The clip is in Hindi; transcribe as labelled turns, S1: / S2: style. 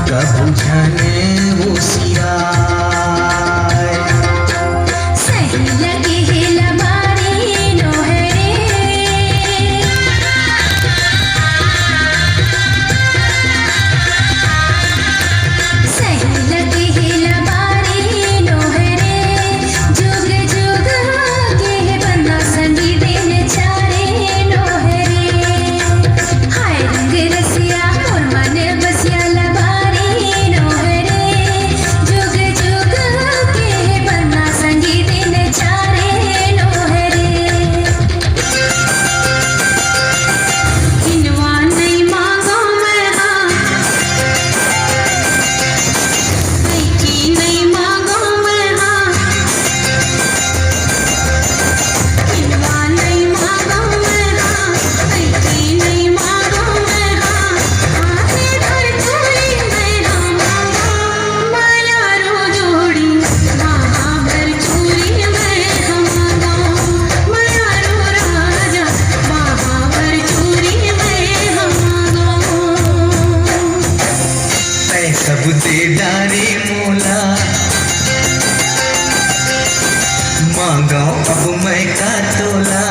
S1: कब जाने वो सिराय
S2: सही लगे है लबारी नोहरे सही लगे है लबारी नोहरे जुग जुग के है बंदा संगी दिन चारे नोहरे हाय रंग रसिया और मन बसिया लबारी नोहरे जुग जुग के है बंदा संगी दिन चारे नोहरे किनवा नहीं मांगो मैं हाँ की नहीं मांगो मैं हाँ किनवा नहीं मांगो मैं हाँ की नहीं मांगो मैं हाँ हाथे धर चूड़ी मैं हाँ मांगो माया रो जोड़ी हाँ भर चूड़ी मैं हाँ मांगो माया रो राजा भर चूड़ी मैं हाँ मांगो
S1: मैं सब दे डारे मोला मांगा अब मैं का तोला